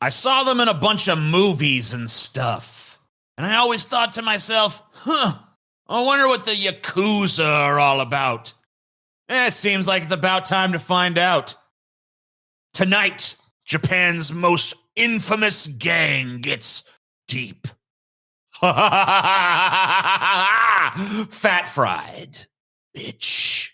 I saw them in a bunch of movies and stuff. And I always thought to myself, I wonder what the Yakuza are all about. It seems like it's about time to find out. Tonight, Japan's most infamous gang gets deep. Fat fried, bitch.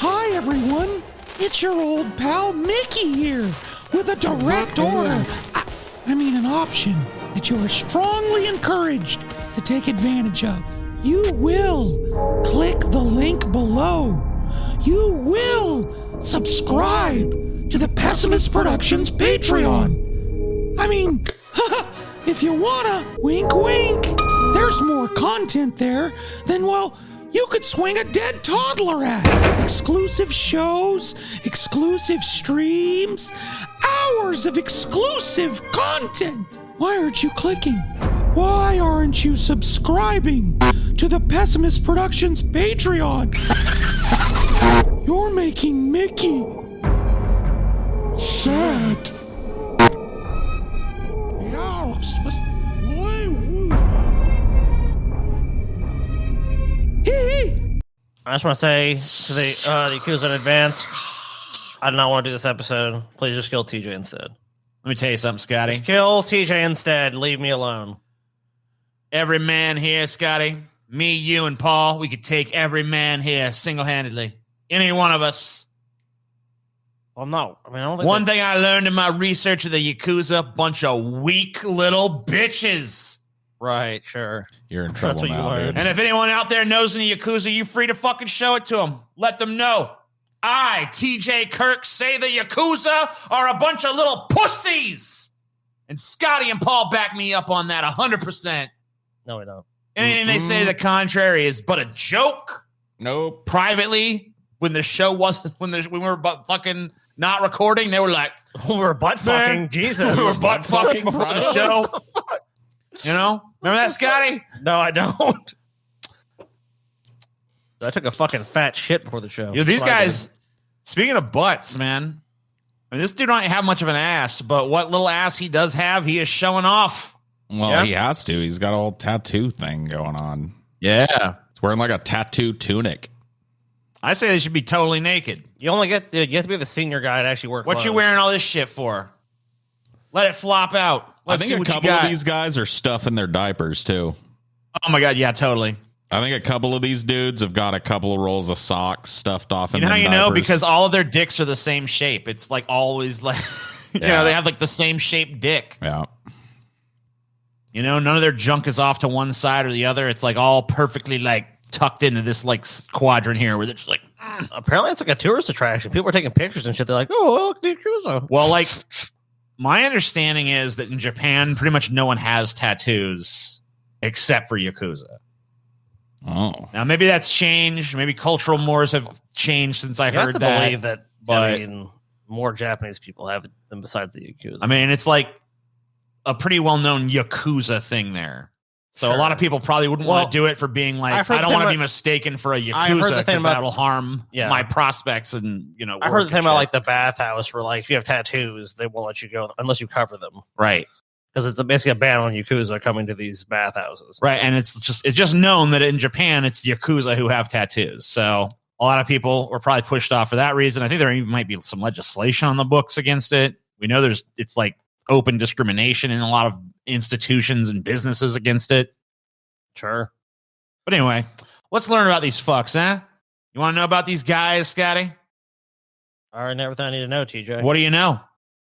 Hi, everyone. It's your old pal Mickey here with a direct order. I mean, an option that you are strongly encouraged to take advantage of. You will click the link below. You will subscribe to the Pessimist Productions Patreon. I mean, if you wanna, wink wink, there's more content there than, well, you could swing a dead toddler at. Exclusive shows, exclusive streams, hours of exclusive content. Why aren't you clicking? Why aren't you subscribing to the Pessimist Productions Patreon? You're making Mickey sad. I just want to say to the Yakuza in advance, I do not want to do this episode. Please just kill TJ instead. Let me tell you something, Scotty. Just kill TJ instead. Leave me alone. Every man here, Scotty, me, you, and Paul, we could take every man here single-handedly. Any one of us. Well, no. I mean, I don't think One thing I learned in my research of the Yakuza, bunch of weak little bitches. Right, sure. You're in trouble what you now, learned. dude. And if anyone out there knows any Yakuza, you free to fucking show it to them. Let them know. I, TJ Kirk, say the Yakuza are a bunch of little pussies. And Scotty and Paul back me up on that 100%. No, we don't. Anything they say to the contrary is but a joke. Nope. Privately, when the show wasn't, when we were fucking not recording, they were like, We were butt fucking. Jesus. we were butt fucking before the show. You know? Remember that, Scotty? No, I don't. I took a fucking fat shit before the show. You know, these That's what I guys, speaking of butts, man, I mean, this dude don't have much of an ass, but what little ass he does have, he is showing off. Well, Yeah. he has to. He's got a whole tattoo thing going on. Yeah. He's wearing like a tattoo tunic. I say they should be totally naked. did. You have to be the senior guy to actually work. What you wearing all this shit for? Let it flop out. Let's I see think a what you couple got. of these guys are stuffing their diapers too. Oh my God, yeah, totally. I think a couple of these dudes have got a couple of rolls of socks stuffed off in You know how their you know? diapers. Because all of their dicks are the same shape. It's like always like, you know, they have like the same shaped dick. Yeah. You know, none of their junk is off to one side or the other. It's like all perfectly like tucked into this like quadrant here where they're just like, Apparently, it's like a tourist attraction. People are taking pictures and shit. They're like, "Oh, look, the Yakuza." well, like my understanding is that in Japan, pretty much no one has tattoos except for Yakuza. Oh. Now, maybe that's changed. Maybe cultural mores have changed since I You have heard to that. believe that. but- I mean, more Japanese people have it than besides the Yakuza. I mean, it's like a pretty well-known Yakuza thing there. So a lot of people probably wouldn't want to do it for being like, I've heard I don't the want to thing be mistaken for a I've heard the Yakuza thing because about- that'll harm Yeah. my prospects and, you know, I work heard the thing and about shit. like the bathhouse where like if you have tattoos, they won't let you go unless you cover them Right. because it's basically a ban on Yakuza coming to these bathhouses. Right. And it's just known that in Japan, it's Yakuza who have tattoos. So a lot of people were probably pushed off for that reason. I think there even might be some legislation on the books against it. We know it's like open discrimination in a lot of institutions and businesses against it. Sure. But anyway, let's learn about these fucks, huh? You want to know about these guys, Scotty? All right, everything I need to know, TJ. What do you know? All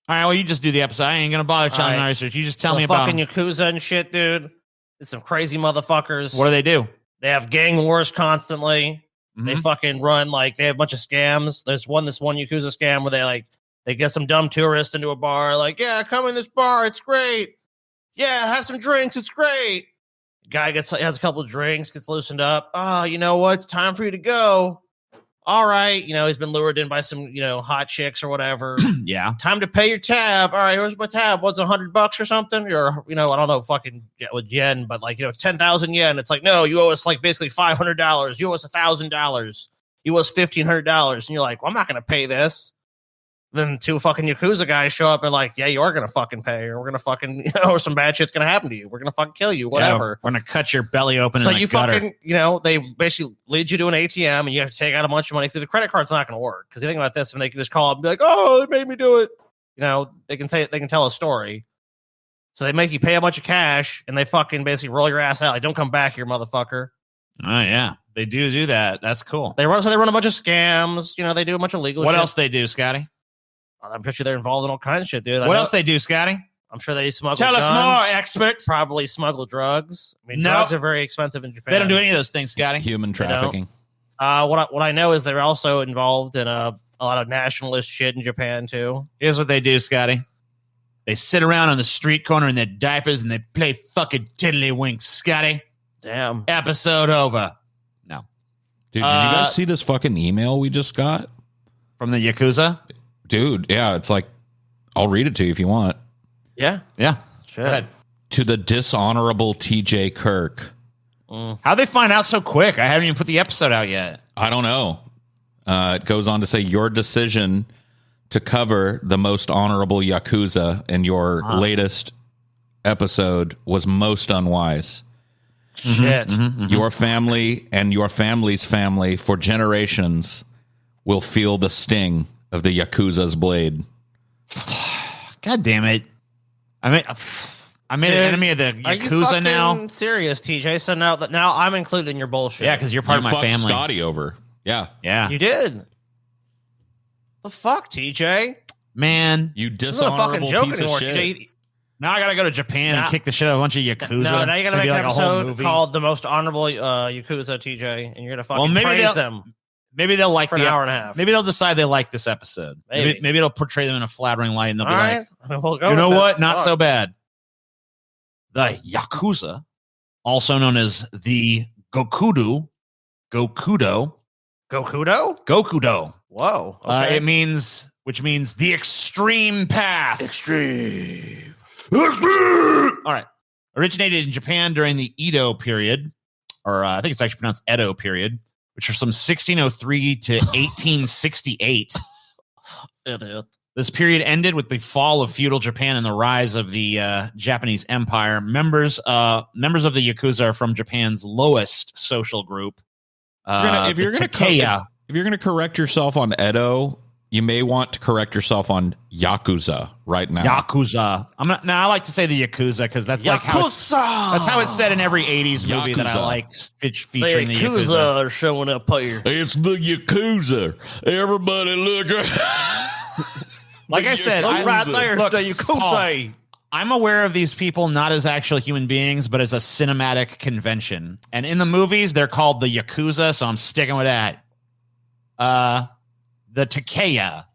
right, well, you just do the episode. I ain't going to bother telling All my right. research. You just tell The me about fucking them. Yakuza and shit, dude. It's some crazy motherfuckers. What do they do? They have gang wars constantly. They Mhm. fucking run like they have a bunch of scams. There's this one Yakuza scam where they get some dumb tourist into a bar, like, yeah, come in this bar, it's great. Yeah, have some drinks, it's great. Guy has a couple of drinks, gets loosened up. Oh, you know what? It's time for you to go. All right, he's been lured in by some, hot chicks or whatever. Yeah. Time to pay your tab. All right, here's my tab. What's $100 or something? Or, I don't know, fucking with yen, but 10,000 yen. It's like, no, you owe us like basically $500. You owe us $1,000. You owe us $1,500. And you're like, well, I'm not going to pay this. Then 2 fucking Yakuza guys show up and like, yeah, you are gonna fucking pay, or we're gonna fucking, or some bad shit's gonna happen to you. We're gonna fucking kill you, whatever. We're gonna cut your belly open. So in you gutter. fucking, they basically lead you to an ATM and you have to take out a bunch of money. So the credit card's not gonna work, because you think about this, and they can just call up and be like, oh, they made me do it. They can tell a story. So they make you pay a bunch of cash, and they fucking basically roll your ass out. Like, don't come back here, motherfucker. Oh yeah, they do that. That's cool. They run a bunch of scams. They do a bunch of legal shit. What else they do, Scotty? I'm pretty sure they're involved in all kinds of shit, dude. What else they do, Scotty? I'm sure they smuggle Tell guns, us more, expert. Probably smuggle drugs. I mean, No. drugs are very expensive in Japan. They don't do any of those things, Scotty. Human trafficking. What I know is they're also involved in a lot of nationalist shit in Japan, too. Here's what they do, Scotty. They sit around on the street corner in their diapers and they play fucking tiddlywinks, Scotty. Damn. Episode over. No. Dude, did you guys see this fucking email we just got? From the Yakuza? Dude, yeah, it's like, I'll read it to you if you want. Yeah. Yeah. Shit. Go ahead. To the dishonorable TJ Kirk. How'd they find out so quick? I haven't even put the episode out yet. I don't know. It goes on to say your decision to cover the most honorable Yakuza in your latest episode was most unwise. Shit. Your family and your family's family for generations will feel the sting of the Yakuza's blade. God damn it. I made an enemy of the Are you Yakuza fucking now. serious, TJ? So now I'm included in your bullshit. Yeah, because you're part You of my fucked family. Scotty over. Yeah. Yeah. you did. The fuck, TJ? Man. You This isn't a dishonorable fucking joke piece anymore, of shit. TJ. Now I gotta go to Japan and kick the shit out of a bunch of Yakuza. No, now you gotta It's make be an like a whole episode movie. called "The Most Honorable Yakuza," TJ, and you're gonna fucking maybe praise they'll- them Maybe they'll like for an hour and a half. Maybe they'll decide they like this episode. Maybe. Maybe it'll portray them in a flattering light, and they'll All be right, we'll go like, you know with what? it. Not Fuck. so bad. The Yakuza, also known as the Gokudo. Gokudo. Whoa. Okay. Which means the extreme path. Extreme. All right. Originated in Japan during the Edo period, or I think it's actually pronounced Edo period, which was from 1603 to 1868. Idiot. This period ended with the fall of feudal Japan and the rise of the Japanese Empire. Members of the Yakuza are from Japan's lowest social group. If you're going to correct yourself on Edo, you may want to correct yourself on Yakuza right now. Yakuza. I like to say the Yakuza because that's like how it's said in every 80s movie that I Yakuza. like featuring the Yakuza Yakuza. are showing up here. It's the Yakuza. Everybody look. Like I said, Yakuza. Right there's Look, the Yakuza. I'm aware of these people not as actual human beings, but as a cinematic convention. And in the movies, they're called the Yakuza, so I'm sticking with that. The Takeya.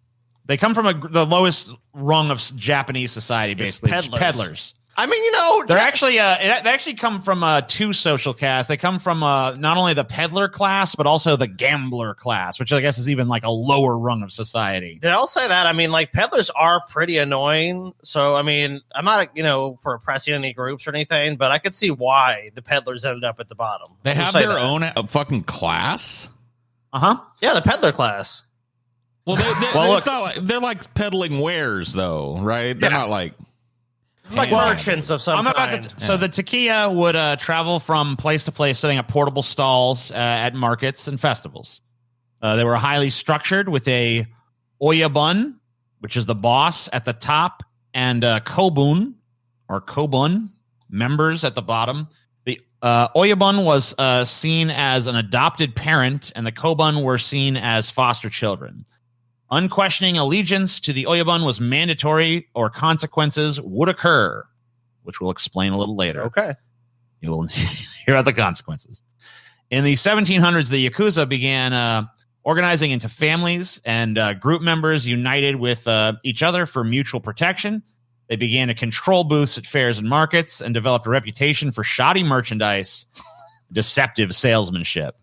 They come from the lowest rung of Japanese society, basically. Peddlers. I mean, They're actually they actually come from two social castes. They come from not only the peddler class, but also the gambler class, which I guess is even like a lower rung of society. Did I say that? I mean, like, peddlers are pretty annoying. So, I mean, I'm not, for oppressing any groups or anything, but I could see why the peddlers ended up at the bottom. They I'll have say their that. own fucking class. Yeah, the peddler class. Well, it's not like, they're like peddling wares, though, right? They're not like Merchants of some kind. So the Takeya would travel from place to place, setting up portable stalls at markets and festivals. They were highly structured with a oyabun, which is the boss at the top, and kobun members at the bottom. The oyabun was seen as an adopted parent, and the kobun were seen as foster children. Unquestioning allegiance to the oyabun was mandatory, or consequences would occur, which we'll explain a little later. Okay. You will hear about the consequences. In the 1700s, the Yakuza began organizing into families, and group members united with each other for mutual protection. They began to control booths at fairs and markets and developed a reputation for shoddy merchandise, deceptive salesmanship.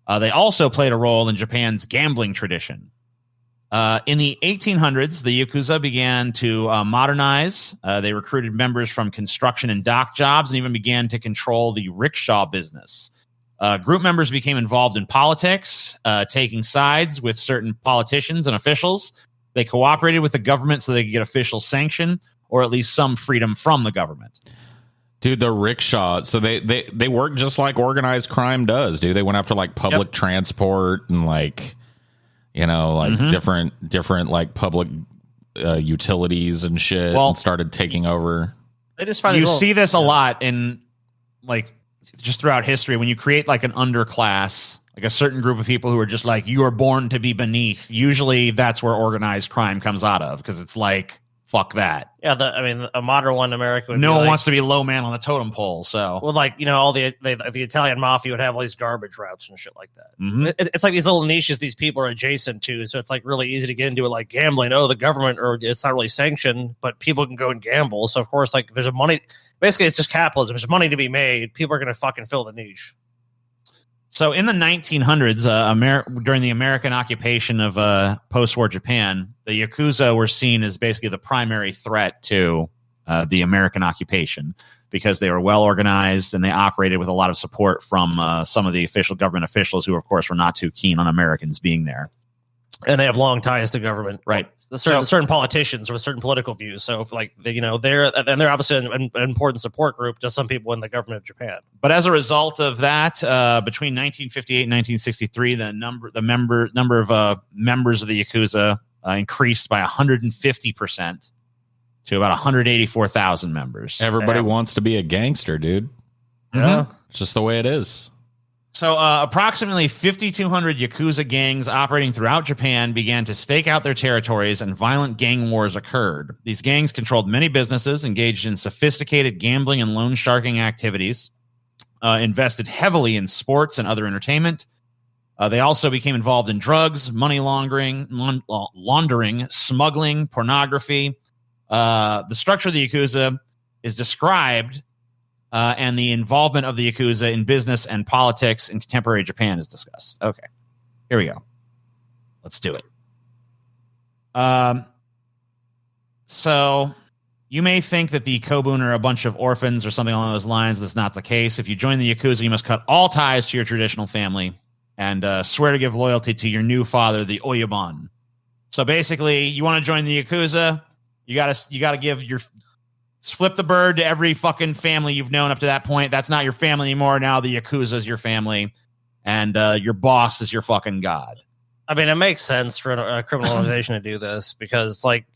They also played a role in Japan's gambling tradition. In the 1800s, the Yakuza began to modernize. They recruited members from construction and dock jobs and even began to control the rickshaw business. Group members became involved in politics, taking sides with certain politicians and officials. They cooperated with the government so they could get official sanction or at least some freedom from the government. Dude, the rickshaw. So they work just like organized crime does, dude. They went after like public transport and like, different like public utilities and shit, and started taking over. They just find you see this a lot in like just throughout history when you create like an underclass, like a certain group of people who are just like, you are born to be beneath. Usually that's where organized crime comes out of, because it's like, fuck that. Yeah, a modern one in America would no one wants to be low man on the totem pole. So, well, like, all the Italian mafia would have all these garbage routes and shit like that. Mm-hmm. It's like these little niches these people are adjacent to, so it's like really easy to get into it, like gambling. Oh, the government, or it's not really sanctioned, but people can go and gamble. So of course, like, there's money. Basically, it's just capitalism. There's money to be made. People are going to fucking fill the niche. So in the 1900s, during the American occupation of post-war Japan, the Yakuza were seen as basically the primary threat to the American occupation, because they were well organized and they operated with a lot of support from some of the official government officials who, of course, were not too keen on Americans being there. And they have long ties to government. Right. Certain politicians with certain political views. So, if, like, they're obviously an important support group to some people in the government of Japan. But as a result of that, between 1958 and 1963, the number of members of the Yakuza increased by 150% to about 184,000 members. Everybody wants to be a gangster, dude. Yeah, it's just the way it is. So approximately 5,200 Yakuza gangs operating throughout Japan began to stake out their territories, and violent gang wars occurred. These gangs controlled many businesses, engaged in sophisticated gambling and loan sharking activities, invested heavily in sports and other entertainment. They also became involved in drugs, money laundering, smuggling, pornography. The structure of the Yakuza is described, and the involvement of the Yakuza in business and politics in contemporary Japan is discussed. Okay, here we go. Let's do it. So you may think that the Kobun are a bunch of orphans or something along those lines. That's not the case. If you join the Yakuza, you must cut all ties to your traditional family and swear to give loyalty to your new father, the Oyabun. So basically, you want to join the Yakuza, you gotta give your... flip the bird to every fucking family you've known up to that point. That's not your family anymore. Now the Yakuza is your family, and your boss is your fucking god. I mean, it makes sense for a criminal organization to do this, because, like,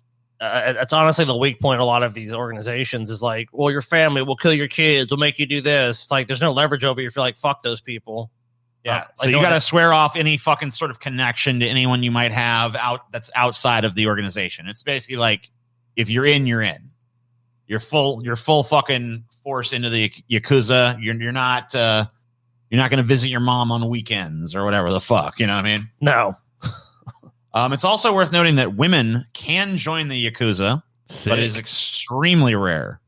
it's honestly the weak point of a lot of these organizations is like, well, your family will kill your kids, will make you do this. It's like, there's no leverage over you if you're like, fuck those people. Yeah. So you got to swear off any fucking sort of connection to anyone you might have that's outside of the organization. It's basically like, if you're in, you're in. You're full fucking force into the Yakuza. You're not going to visit your mom on weekends or whatever the fuck. You know what I mean? No. It's also worth noting that women can join the Yakuza, but it is extremely rare.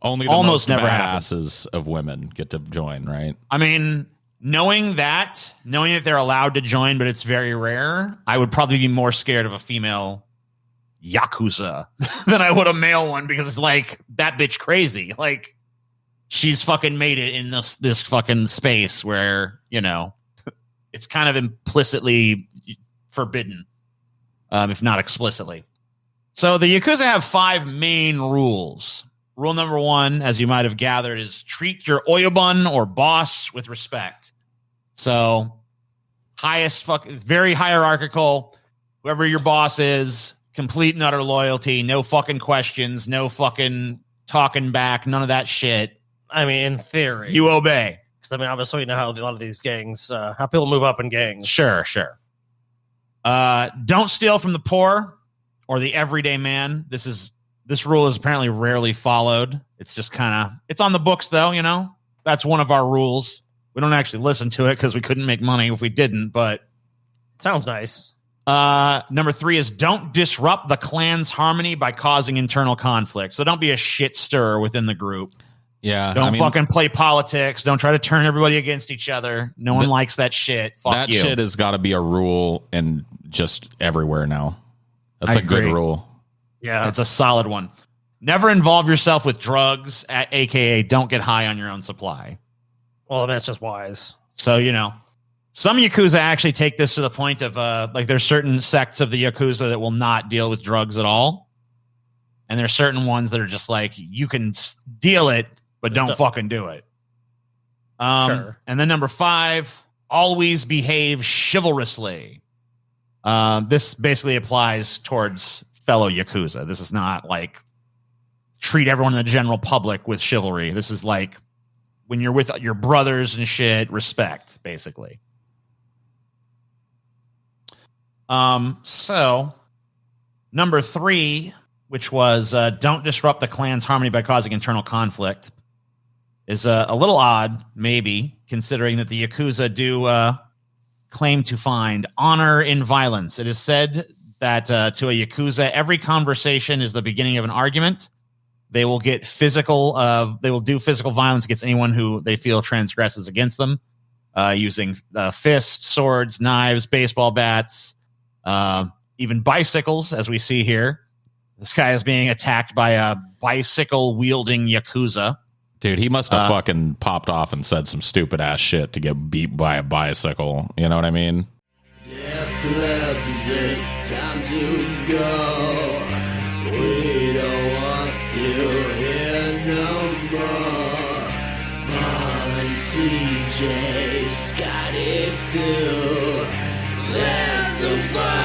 Only the almost most never badasses of women get to join, right? I mean, knowing that they're allowed to join, but it's very rare, I would probably be more scared of a female Yakuza than I would a male one, because it's like, that bitch crazy. Like, she's fucking made it in this fucking space where, it's kind of implicitly forbidden, if not explicitly. So the Yakuza have 5 main rules. Rule number 1, as you might have gathered, is treat your oyabun or boss with respect. So very hierarchical. Whoever your boss is, complete and utter loyalty, no fucking questions, no fucking talking back, none of that shit. I mean, in theory, you obey. Because, I mean, obviously, you know how a lot of these gangs, how people move up in gangs. Sure. Don't steal from the poor or the everyday man. This rule is apparently rarely followed. It's just it's on the books, though. That's one of our rules. We don't actually listen to it because we couldn't make money if we didn't, but sounds nice. Number 3 is don't disrupt the clan's harmony by causing internal conflict. So don't be a shit stirrer within the group. Yeah. Don't fucking play politics. Don't try to turn everybody against each other. No one likes that shit. Fuck that you. Shit has got to be a rule and just everywhere now. That's a good rule. Yeah. It's a solid one. Never involve yourself with drugs, aka don't get high on your own supply. Well, I mean, that's just wise. So, Some Yakuza actually take this to the point of like there's certain sects of the Yakuza that will not deal with drugs at all. And there's certain ones that are just like, you can deal it, but don't fucking do it. Sure. And then number 5, always behave chivalrously. This basically applies towards fellow Yakuza. This is not like treat everyone in the general public with chivalry. This is like when you're with your brothers and shit, respect, basically. So number 3, which was don't disrupt the clan's harmony by causing internal conflict, is a little odd, maybe, considering that the Yakuza do claim to find honor in violence. It is said that to a Yakuza, every conversation is the beginning of an argument. They will get physical. They will do physical violence against anyone who they feel transgresses against them, using fists, swords, knives, baseball bats, even bicycles, as we see here. This guy is being attacked by a bicycle-wielding Yakuza. Dude, he must have fucking popped off and said some stupid-ass shit to get beat by a bicycle. You know what I mean? Yeah, plebs, it's time to go. We don't want you here no more. Paul and TJ, Scotty too. There's some fun.